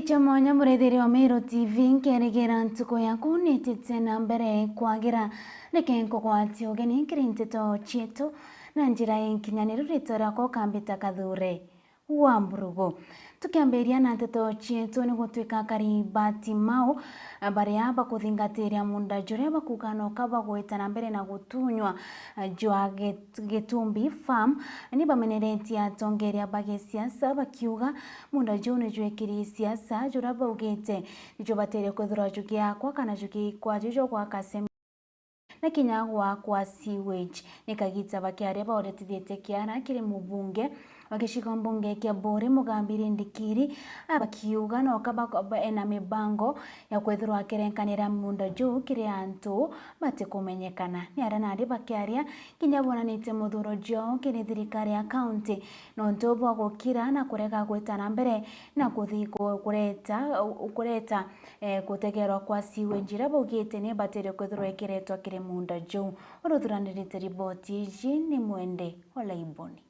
Kicha mwanya muretheri wa Meru TV nkeregera ntuko yaku nitite na mbere kwagira nekenko kwati ogeni kirinteto chieto na njira enkinyaniro ritora ko kambita kathure wa mburugo tukiamberia na nteto chieto ni gutwika karibati mao baria bakuthingateria munda jure bakukano kaba gwetana mbere na gutunywa jwa Getumbi farm ni bameneretia tongeria bagesiasa bakiuga munda jone jwekiri siasa jura baugete nijo batere kwethura jukia kwa kana juki kwa jojo kwa kasem na kinyagwa kwa sewage nikagita bakiare baoretithete kiana kiri mubunge wakishika mbunge kia Bore Mugambire Ndikiri abakiuga no kaba ena mibango ya kwethurwa kerenkanira munda juu kiri antu bate kumenyekana ni arana ari bakiaria kinyabona nite muthuro jo kiri thirikari ya county no ntobo gukira na kurega gwetana mbere na kuthiko kureta kutegerwa kwa sewage rabugite ne batere kwethurwa kiretwa kiri munda juu uruthuranirite riboti ji ni Mwende Olaiboni.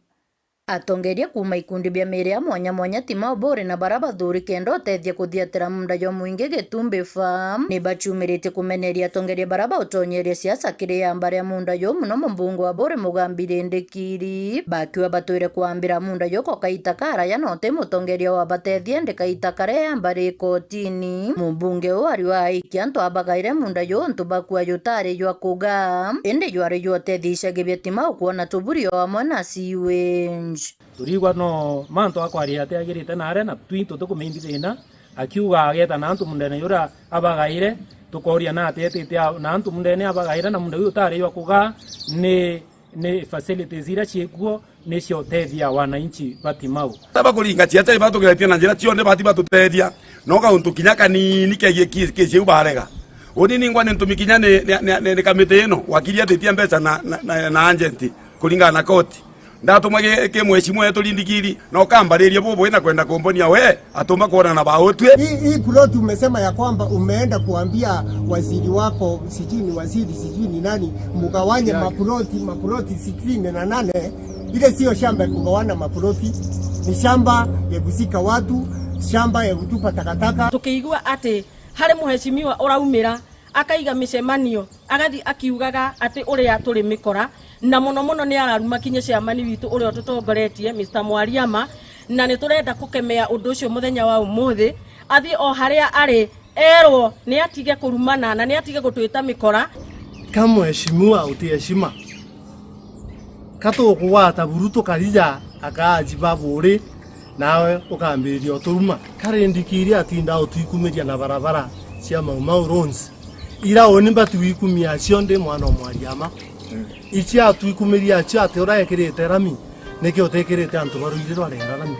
Atongeria kuma ikundi bia mere ya mwanya tima Bore na baraba thuri kendo otethia kuthiatira munda jo muingi Getumbi farm ni bachumirite kumeneria atongeria baraba utonyeria siasa kiri ya mbare ya munda jo muno mbungu wa Bore Mugambire Ndikiri bakiwa batwire kuambira munda jo kokaita kara ya note mutongeria wa batethia ndekaita kare ya mbare kotini mbunge o ari wa iki antu abagaire munda jo ntu bakwa yutare jo kuga ende jo ari jo tethia gebietima kuona tuburio wa mwana siwe turigwa no manto akwari ate agirite nare na twinto tukumeindi thina akiuga ageta na antu mundene yura abagaire tukoria na atete na antu mundene abagaire na mundu utare yo kuga ni facilities ira ciekuo ni cio tethia wananchi batimau tabakuringa ciate batugeretie na njira cionde bati batutethia no kauntu kinyaka ni keciu barega uni ngwa ntumikinya ni kamite ino wakiria tetia mbeca na agent kuringana na koti ndatuma ke mheshimiwa yetu Ndikiri na ukambariria bobo ina kwenda kombonia we atuma kuona na baotwe hii plot umesema ya kwamba umeenda kuambia waziri wako sijui ni waziri sijui ni nani mugawanye maploti 68 ile sio shamba ya kugawana maploti ni shamba ya kusika watu shamba ya kutupa takataka tukiigua ati hari muheshimiwa uraumira akaiga micemanio agathi akiugaga ati uria turi mikora na muno ni araruma kinye ciamani witu uria tutongoretie Mr. Mwariama na ni turenda kukemea undu ucio muthenya wa umuthi athi o haria ari erwo ni atige kurumana na ni atige gutwita mikora kama mheshimiwa utiheshima katukuwata buruto karija akajiba Bore nawe ukambiriria uturuma kare Ndikiri atinda utikumeria na barabara cia Mau Roads ira oni batuikumia cionde mwana Mwariama ichi atuikumiria acha ate uraekirite rami niki utekerete antu baruire rwarera rami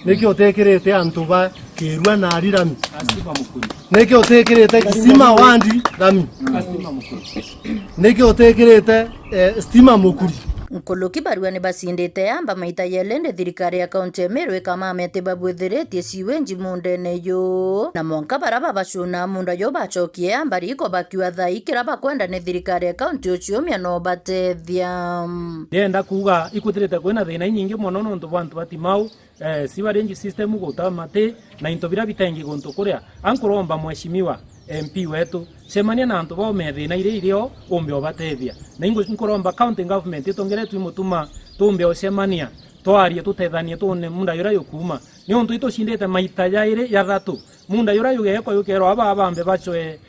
niki utekerete antu ba kirwa na ari rami astima mukuri niki utekerete kisima wandi rami astima mukuri niki utekerete stima mukuri Nkoloki barua ni basindite amba maita yelende thirikari ya kaunti ya Meru kama amete babwetheretie siwenji mundene yo na monka baraba bacuna munda yo bachokie amba riko bakiwa thaikira bakwenda ni thirikari ya kaunti ucio miano batethia ndenda kuga ikutirite kwena thina nyingi muno nontu bantu batimau siwarenji system gutamate na into bira bitengi guntu kuria ankuromba mheshimiwa MP wetu semania na antu bao methina irio umbe obatethia na ingo nkoromba county government itongere twimutuma tumbe osemania twarie tutethanie tune munda yura yukuma ni ontu itoshindete maita yaire ya thatu munda yura yugeko yukero abambe bachoe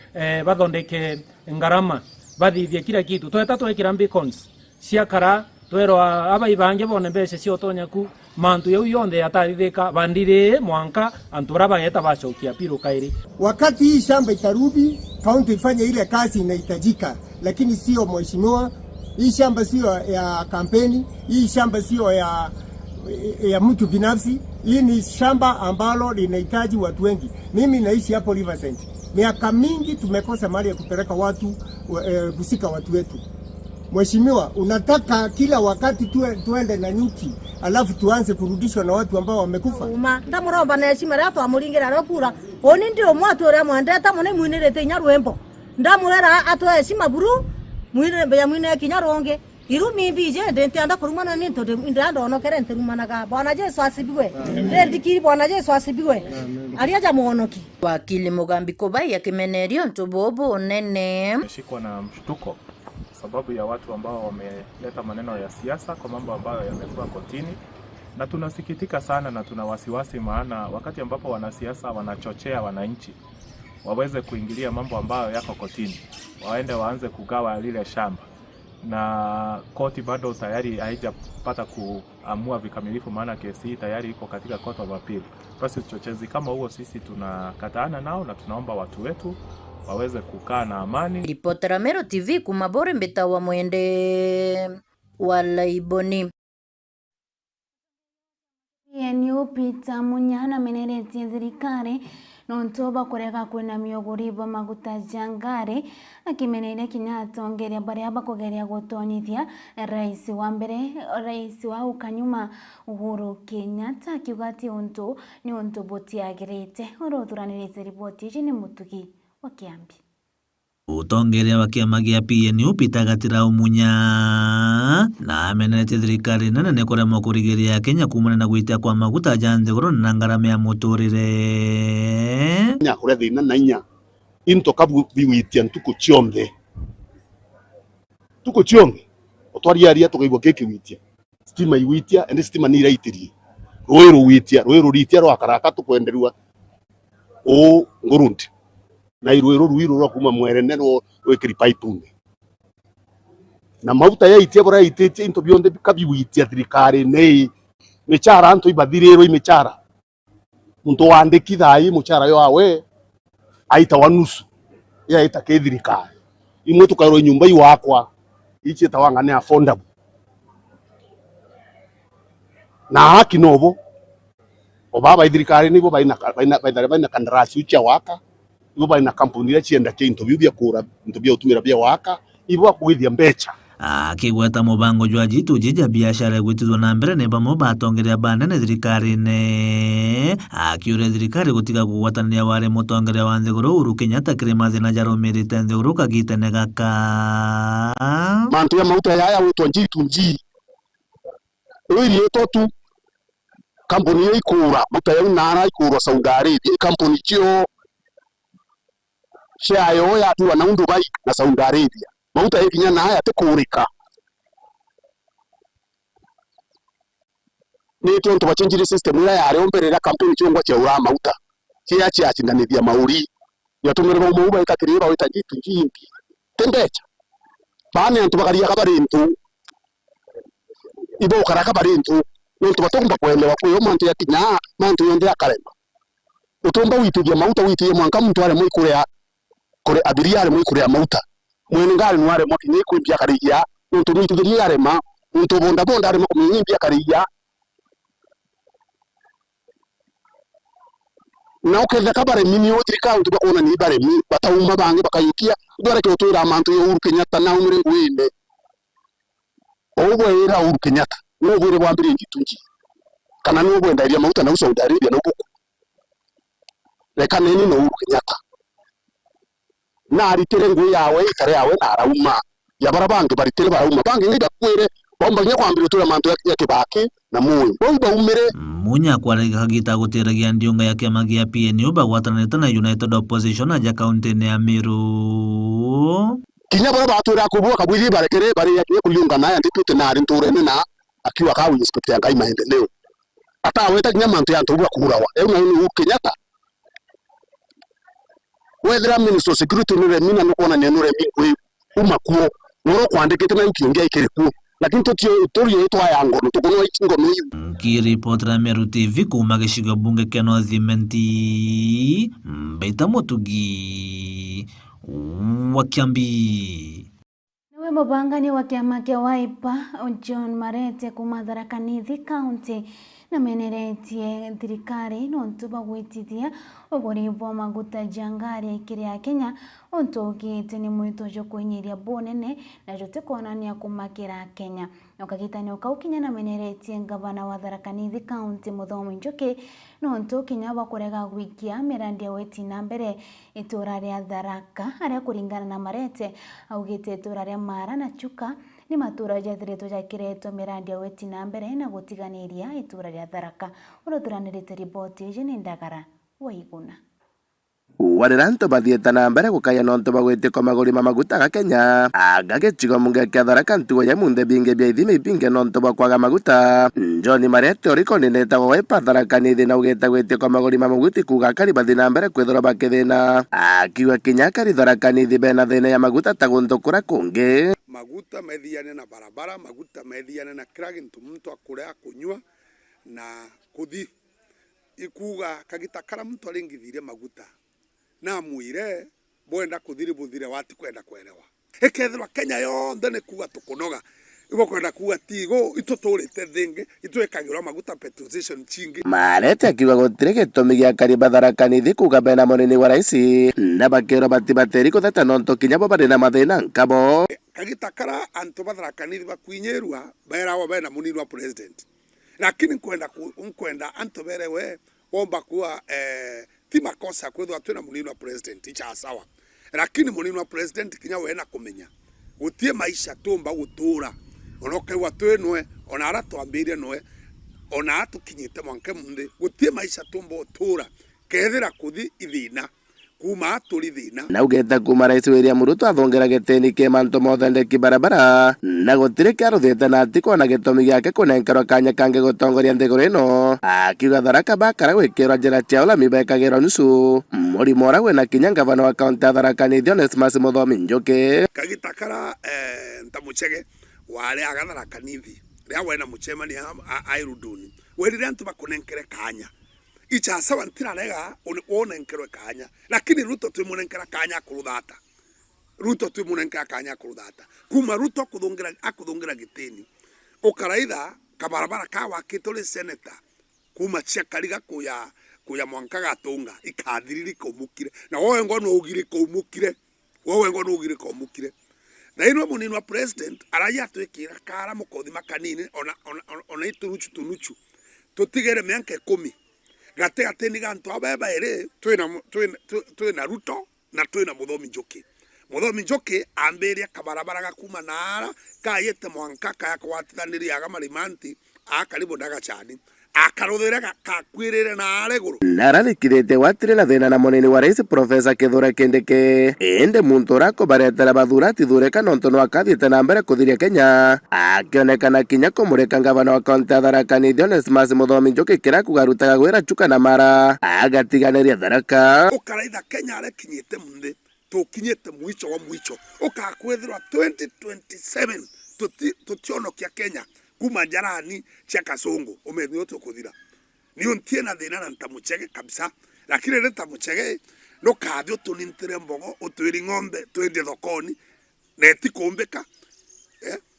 bathondeke ngarama bathithie kila kitu tweta twekira beacons ciakara twero abaibange bone mbese cio tonyaku mantu yau yonde atarithika bandire mwanka antura bageta bacokia piro kairi wakati hii shamba itarudi kaunti ifanye ile kazi inahitajika lakini sio mheshimiwa hii shamba sio ya kampeni hii shamba sio ya mtu binafsi hii ni shamba ambalo linahitaji watu wengi mimi naishi hapo Riverside miaka mingi tumekosa mali ya kupeleka watu kusika watu wetu mheshimiwa unataka kila wakati tuende na nyuki alafu tuanze kurudishwa na watu ambao wamekufa ndamuromba na heshima ya twamuringira rokura oni ndio mwatu ore mwandeta mone mwinirete Nyarwembo ndamurera atwa heshima buru mwinire ya mwine Kinyaronge iru ni bije ndente anda kurumana ni to ndanda ono kere nterumana ga Bwana Yesu asibiwe ndikiri Bwana Yesu asibiwe aliaja muonoki. Wakili Mugambi Kubai akimeneria ntubobo nene nimeshikwa na mshtuko sababu ya watu ambao wameleta maneno ya siasa kwa mambo ambayo yamekuwa kotini, na tunasikitika sana na tuna wasiwasi, maana wakati ambapo wanasiasa wanachochea wananchi waweze kuingilia mambo ambayo yako kotini, waende waanze kugawa lile shamba, na koti bado tayari haijapata kuamua vikamilifu, maana kesi hii tayari iko katika court of appeal. Basi uchochezi kama huo sisi tunakataana nao na tunaomba watu wetu waweze kukaa na amani. Ripotera Meru TV kumabore mbeta wa mwende wala iboni. PNU Peter Munyana meneretie thirikari nontoba kurega kwina miogoribo maguta jangare akimeneire kinya atongeria baria bakugeria gutonyithia rais wa mbere rais wa ukanyuma Uhuru Kenyatta akiuga ati untu ni untu butiagirite urothuraniritie ripoti ici ni Mutugi wa Kiambi. Utongeria wa kiama gia PNU Peter Gatirau Munya na ameneretie thirikari nene kuremwo kurigiria Kenya kumana na gwitia kwa maguta janthiguru na ngarama ya muturire nya kure thina na inya into kabu biwitia ntuko chiombe otwari aria tukaigwa keke witia stima iwitia ende stima ni iraitirie rwero ritia rwa karaka tukwenderua o ngurundi na irwero ruiro rwa kuma mwerene no wekiri pipe na mauta ya itia bora itetie into bionde kabiwitia thirikari nei michara anto ibathirero imichara muntu wandikithai muchara yo awe aita wanusu ya ita kethirikari imwe tukairo nyumba iwakwa ichi tawangane affordable na haki nobo obaba ithirikari nibo baina kandarasi ucha waka ibo baina kampuni ya chienda ke interview bya kura interview utumira bya waka ibo akuithia mbecha akigweta mubango jwa jitu jija biashara gwitithwa na mbere ne bamwe batongeria banene thirikari ne akiure thirikari gutiga kugwatanira ware mutongeria wa nthiguru Uhuru Kenyatta kirima thina jarumirite nthiguru kagitene gaka mantu ya mauta ya witwa jitu nji wiri etotu kampuni ya ikura mutaya unara ikura Saudi Arabia kampuni chio shayo ya tuwa na Dubai na Saudi Arabia mauta yekinya na haya tekurika ni tonto bachenjire system ira yare omberera kampuni cyongwa cya ura mauta kiya cyachindanithia mauri yatumirwa mu uba itakirira witaji tunjimbi tembecha bane antu bakaria kabarintu ibo karaka barintu nonto batomba kwelewa kuyo mantu yakinya mantu yonde akarema utomba witije mauta witije mwanka muntu ale muikurea kore abiria ale muikurea mauta mwene ngari nware mwakinye kwimbia kariya nonto mwitije arema nonto bonda ale mukumimbia kariya na uketha kabare mini otrika untu bakona ni bare mi batauma bange bakayukia ndore ke otura mantu yo Uhuru Kenyatta na umure ngwinde obwe era Uhuru Kenyatta no bwire bwambire ngitunji kana no bwenda iria mauta na Saudi Arabia no buku reka neni no Uhuru Kenyatta na aritere ngwe yawe itare yawe na arauma ya barabange baritere barauma bange ngida kwere bomba nya kwambire tura mantu ya Kibaki na muyo bomba umere Munya kwarega kagita guteragia ndiunga ya kiama gia PNU bagwatanite na United Opposition aja kaunti ya Meru kinya bara batura kubwa kabwiri barekere bari yakiye kuliunga naye ndipite na ari nturene na akiwa kawi inspector ngai maendeleo ata weta kinya mantu ya ntubu kurawa euna ni Uhuru Kenyatta wethera minister security ni remina no kona ne no remi umakuo no kwandikite na ukiongea ikere kuo lakini totio yetu aya ngono tukono ikingono yu kiripotera Meru TV kuma gishigo bunge kya North Imenti Mbeta Mutugi wa Kiambi. Niwe mubangani wa kiama kia Wiper John Marete kuma Tharaka Nithi County na meneretie thirikari nontu bagwitithia uguri bwa maguta jangari ikiri ya Kenya onto gite ni mwito jo kunyiria bonene na jote konania kumakira Kenya nokagitani ukaukinya na meneretie gavana wa Tharaka Nithi County Muthomi Njuki nontu Kenya bakurega gwikia mirandi ya weti na mbere itura ria Tharaka aria kuringana na Marete augite itura ria Mara na Chuka ni matura jathiretwo jakiretwo mirandi ya weti na mbere na gutiganiria itura ria Tharaka. Uroturanirite riboti ije ni Ndagara Waiguna. Wariranto bathiete na mbere gukaya nonto bagwitikwa maguri ma maguta ga Kenya agagicigo munge kia Tharaka ntugo ya munde binge bia ithime ipinge nonto bakwaga maguta John Marete oriko ninetagwo wepa Tharaka ni thina ugita gwitikwa maguri ma maguta kuga kari bathi na mbere kwithora bakithina akiwa Kenya kari Tharaka ni thibe na thina ya maguta tagunthukura kungi maguta methiane na barabara maguta methiane na kila gintu muntu akurea kunywa na kuthi ikuga kagitakara muntu aringithirie maguta na mwire boenda kuthiri buthire wati kwenda kwerewa ekethwa Kenya yonthe ni kuga tukunoga ibo kwenda kuga tigo ituturite thingi itwekagirwa maguta petrol station chingi Marete akiwa gutire gitumi gia kariba Tharaka nithi kuga bena munini wa raisi na bakero batibateri kutheta nonto kinya bo bari na mathina nkabo kagitakara antu ba Tharaka nithi bakuinyerwa berawo bena munini wa president lakini nkwenda antu berewe omba kuwa ti makosa kwethwa twina munini wa president icha sawa lakini munini wa president kinya wena kumenya gutie maisha tumba gutura onokewa twenwe ona ara twambirie noe ona atukinyite mwanke munde gutie maisha tumba gutura kethira kuthi ithina kuma aturi thina na ugeta kuma rais William Ruto athongera giteni ke manto mothondeki barabara na gutire kiaruthite na atiko na gitumi giake kunenkerwa kanya kange gutongoria nthiguru ino akiuga Tharaka bakara gwikirwa njira cia ulami bekagirwo nusu murimo ura wina kinya ngavana wa kaunti ya Tharaka ni Onesmus Muthomi Njuki kagitakara ntamuchege wale agatharaka nithi ria wena muchemani airuduni werire antu bakunenkere kanya icha sawa ntirarega onenkerwe kanya lakini Ruto twimunenkera kanya kuruthata kuma Ruto akuthungira gitini ukaraitha kabarabara ka wakitole senator kuma cia kariga kuya mwanka gatunga ikathiriri kumukire na wowe ngono ugire kumukire na ino munini wa president araya twikira kara mukothi makanini ona ituruchu tutigere mianke 10 gate ni gantu abeba ere twina Ruto na twina Muthomi Njuki amberia kabarabara gakuma nara kayete mwanka kaya kwatithaniria agamarimanti akaribu ndagachani akaruthira kakwirire na areguru nararikirite watire na thina na munini wa rais Profesa Kithure Kindiki ende muntu urako baretera bathurati thureka nonto no akathite na mbere kuthiria Kenya akionekana kinya kumurika ngavana wa kaunti ya Tharaka ni Onesmus Muthomi Njuki kira kugarutaga gwira chuka na mara agatiganiria Tharaka ukaraitha Kenya arekinyite munde tukinyite mwicho wa mwicho ukakwethirwa 2027 tutionokia Kenya kuma njarani cia kasongo umethio tukuthira ni untie na thina na ntamuchege kabisa lakini reta muchege no kathio tunintire mbogo utwiri ng'ombe twende thokoni na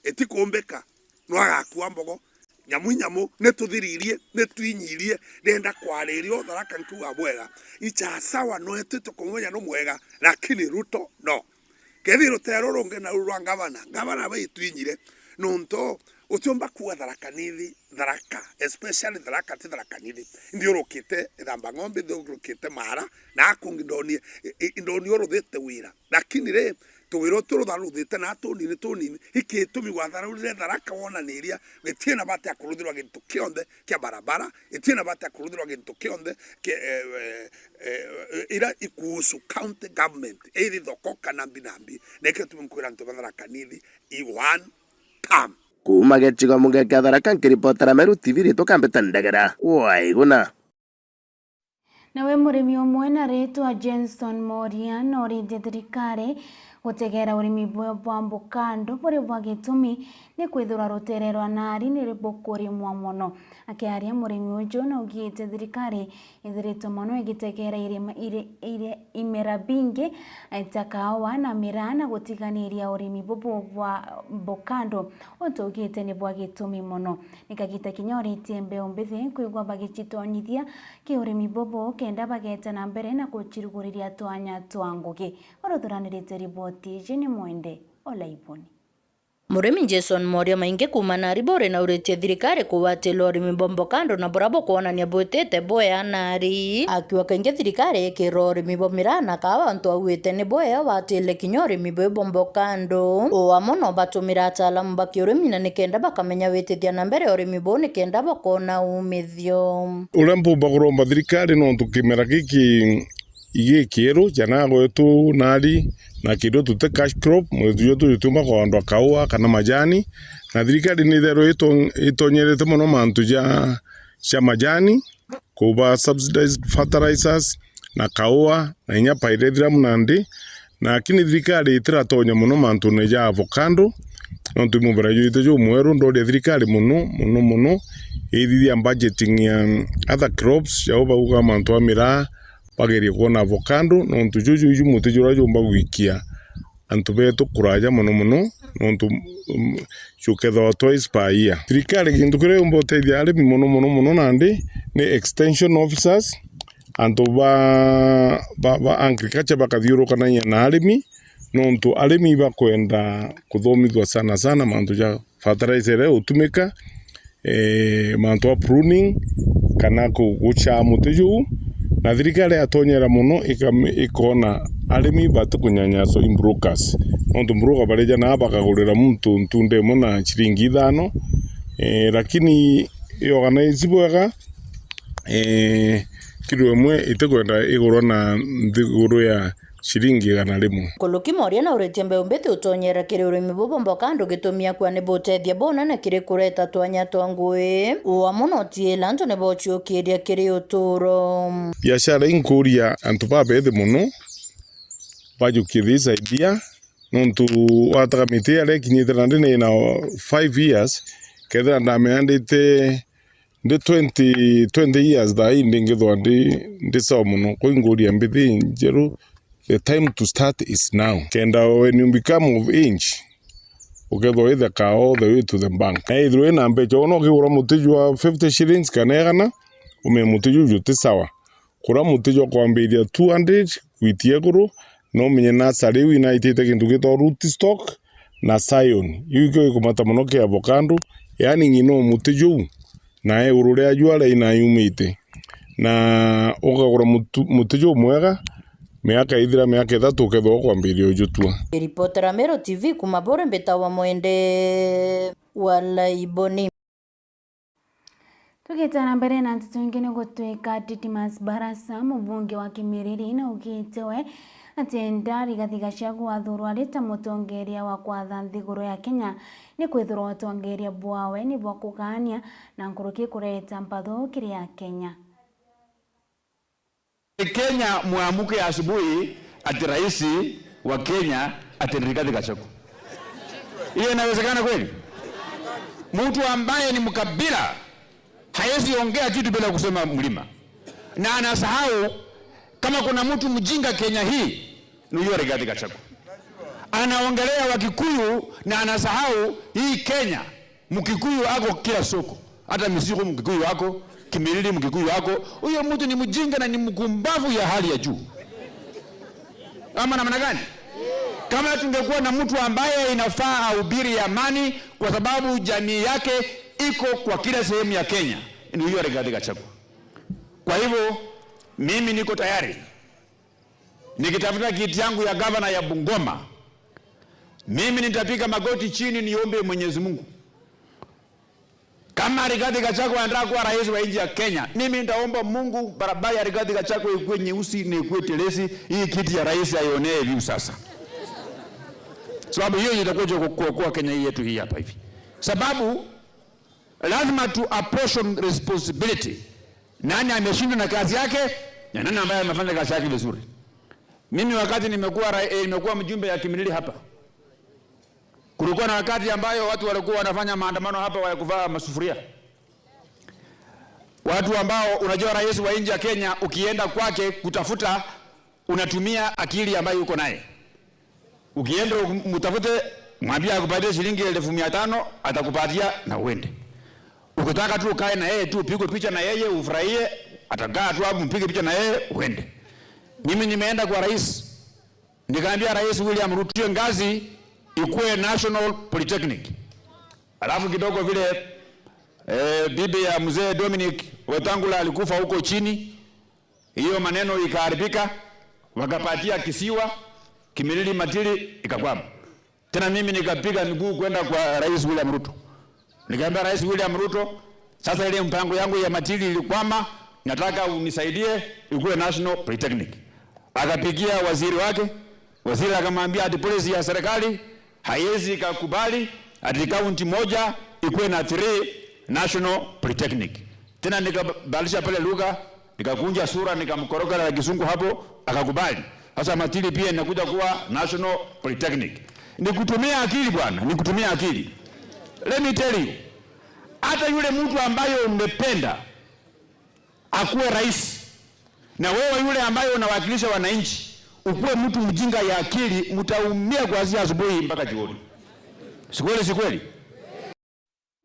etikumbeka no agakua mbogo nyamu netuthirie netwinyirie ndenda kwaririo Tharaka nkuga bwega icha sawa no etito kumenya no mwega lakini Ruto no kethiro tero ronge na urwa ngavana baitwinyire nonto utomba kuwa Tharaka especially Tharaka nithi ndio rokite thamba ng'ombe ndio rokite mara na akungidonie indoni oruthite wira lakini re tuwiro turutharuthite na tunini ikitumi gwatharurire Tharaka wonaniria gitiena bate akuruthirwa gintu kionthe kia barabara itiena bate akuruthirwa gintu kionthe ira ikuhusu county government eri thoko kana binambi neketumi nkwira ntu Tharaka nithi i one time kuma gecigo munge kia Tharaka nkiripotera Meru TV ritwa Kambeta Ndagara Waiguna nawe murimi umwe na ritwa Jenson Moria norinde thirikari gutegera urimi bwa mbukando buri bwa gitumi ni kwithura rutererwa nari ni ribukuri muno akiaria murimi ujo na ugite thirikari ithirito mono igitegera imera bingi itakawa na mirana gutiganiria urimi bwa mbukando utugite ni bwa gitumi muno nikagita kinyoritie mbeu mbithi kwigwa bagicitonyithia ki urimi bobo kenda bageta na mbere na kuchiruguriria twanya twangugi orothuranirite riboti jeni mwende olaiboni Murimi Jason Moria maingi kumana ribore na uretie thirikari kuwatila urimi bombo kando na burabo kuonania bwetete boya nari akiwa kaingi thirikari ikira urimi bomira na kawa antu awite ni boya watile kinya urimi bombo kando o amono batumira ataalamu baki urimi na nikenda bakamenya witithia na mbere urimi bo nikenda bakona umithio ulembo baguromba thirikari no tukimera giki igikiro jana gwetu nari na kido tute cash crop mwetu tutuma kwa ndo kaua kana majani na thirikari ni thero itonyerete muno mantu ja majani kuba subsidized fertilizers na kaua na inya pairethira munandi na kini thirikari itiratonya muno mantu ne ja avocado no tumubera yite jo mweru ndo thirikari muno ithithia budgeting ya other crops ya uga mantu amira bagerie kuona avocado no ntujuju mutu jura jomba wikia antu beto kuraja muno nontu chuketho twice per year thirikari gintu kire umboteithia arimi muno nandi ni extension officers antu ba agriculture bakathiuruka na arimi nontu arimi bakwenda kuthomithwa sana mantu ja fertilizer utumika mantu pruning kana gucha mutu na thirikari atonyera muno ikona arimi batukunyanyaso brokers onto broker bareja na bakagurira muntu ntunde mona chiringi 5 lakini organize bwega kiru mwe itekwenda igoro na thiguru ya shiringi gana rimwe Kuluki Moria na uretie mbeumbete utonyera kiri urimi bubombo kando gitumia kwa ne botethia bona na kiri kureta twanya twangwe uwa muno tiela anto ne bochiokiria kiri uturo biashara inkuria antu babethe muno bajukithisa idea nontu watakamite ale kinyithira ndine na 5 years ketha ndameandite ndi 20 years da indingithwa ndi sawa muno kuinguria mbithi njeru. The time to start is now. Kenda when you become of age, ukethwa ithe ka all the way to the bank. Na ithwe na mbecho no kigura mutiju wa 50 shillings kanegana ume mutiju juti sawa. Kura mutiju kwambiria 200 kwitie guru no menye na sari wi na itete kintu gito root stock na Zion. Yuko ikumata muno ke avocado yani ngino mutiju na urure ajwale ina yumite. Na ukagura mutiju mwega miaka ithira miaka 3 ukethwa kwambiria ujutua. Reporter Mero TV kumabore mbetawa mwende wala iboni. Tukitana mbere na tutungine gutwika Titimas Barasa mubunge wa Kimiriri na ugitewe atenda Rigathi Gachagua athurwa rita mutongeria wa kwatha nthiguru ya Kenya ni kwithurwa utongeria bwawe ni bwa kugania na nguruki kureta mpatho kiri ya Kenya. Kenya muamuke asubuhi ati rais wa Kenya ati Rigathi Gachagua. Hiyo inawezekana kweli? Mtu ambaye ni mkabila hawezi ongea kitu bila kusema mlima. Na anasahau kama kuna mtu mjinga Kenya hii ni yule Rigathi Gachagua. Anaongelea Wakikuyu na anasahau hii Kenya Mkikuyu ako kila soko. Hata Misigo Mkikuyu wako, Kimiriri Mkikuyu wako. Huyo mtu ni mjinga na ni mkumbavu ya hali ya juu. Ama namna gani? Kama tungekuwa na mtu ambaye inafaa ahubiri amani kwa sababu jamii yake iko kwa kila sehemu ya Kenya, ni huyo Rigathi Gachagua. Kwa hivyo mimi niko tayari nikitafuta kiti yangu ya gavana ya Bungoma. Mimi nitapiga magoti chini niombe Mwenyezi Mungu. Kama Rigathi Gachagua anataka kuwa rais wa nchi ya Kenya, mimi nitaomba Mungu barabara ya Rigathi Gachagua ikuwe nyeusi na ikuwe telesi, hii kiti ya rais aionee view sasa. Sababu hiyo itakuja kuokoa Kenya yetu hii hapa hivi. Sababu lazima tu apportion responsibility. Nani ameshinda na kazi yake na nani ambaye amefanya kazi yake vizuri. Mimi wakati nimekuwa mjumbe ya Kimiriri hapa, kulikuwa na wakati ambayo watu walikuwa wanafanya maandamano hapa wa kuvaa masufuria. Watu ambao unajua rais wa nchi ya Kenya ukienda kwake kutafuta unatumia akili ambayo uko naye. Ukienda mtafute mwambie akupatie shilingi 1500 atakupatia na uende. Ukitaka tu ukae na yeye tu upige picha na yeye ufurahie, atakaa tu hapo mpige picha na yeye uende. Mimi nimeenda kwa rais, nikaambia Rais William Ruto ngazi ikuwe National Polytechnic. Alafu kidogo vile bibi ya mzee Dominic Wetangula alikufa huko chini, hiyo maneno ikaharibika, wakapatia kisiwa Kimilili Matili ikakwama. Tena mimi nikapiga miguu kwenda kwa Rais William Ruto. Nikamwambia Rais William Ruto, sasa ile mpango yangu ya Matili ilikwama, nataka unisaidie ikuwe National Polytechnic. Akapigia waziri wake, waziri akamwambia ati policy ya serikali haiwezi kukubali ati kaunti moja ikuwe na 3 National Polytechnic. Tena nikabadilisha pale lugha, nikakunja sura, nikamkoroga na Kisungu hapo, akakubali. Sasa Matili pia inakuja kuwa National Polytechnic. Nikutumia akili bwana, nikutumia akili. Let me tell you, hata yule mtu ambaye umependa akuwe rais, na wewe yule ambaye unawakilisha wananchi ukuwe mtu mjinga ya akili, mtaumia kuanzia asubuhi mpaka jioni. Sikweli, sikweli?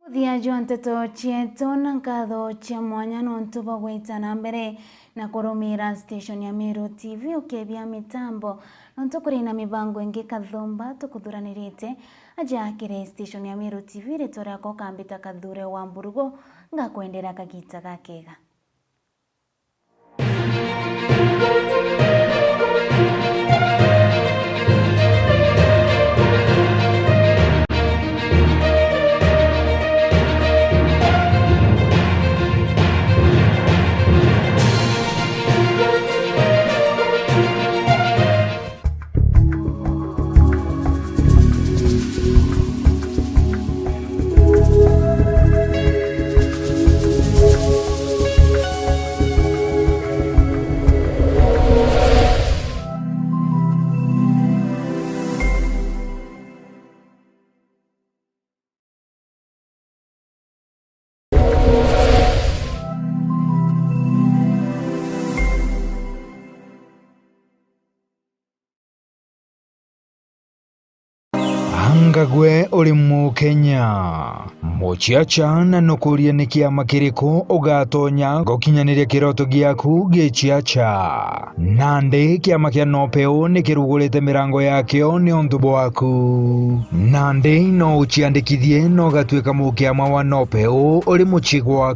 Muthia Nteto Chieto na nkatho chia mwanya nontu bagwitana mbere na kurumira station ya Meru TV ukebia mitambo nontu kuri na mibango ingi kathumba tukuthuranirite ajakire station ya Meru TV ritora ko kambita kathure wa Mburugo ngakwendera kagita gakega. Ngagwe uri mu Kenya muchiacha na nukuria ni kiama kiriko ugatonya gokinyaniria kiroto giaku gichiacha nande kiama kia nopeo ni kirugurite mirango yakio ni ontubo waku nande no uchiandikithie no gatuika mukiama wa nopeo uri muchigwa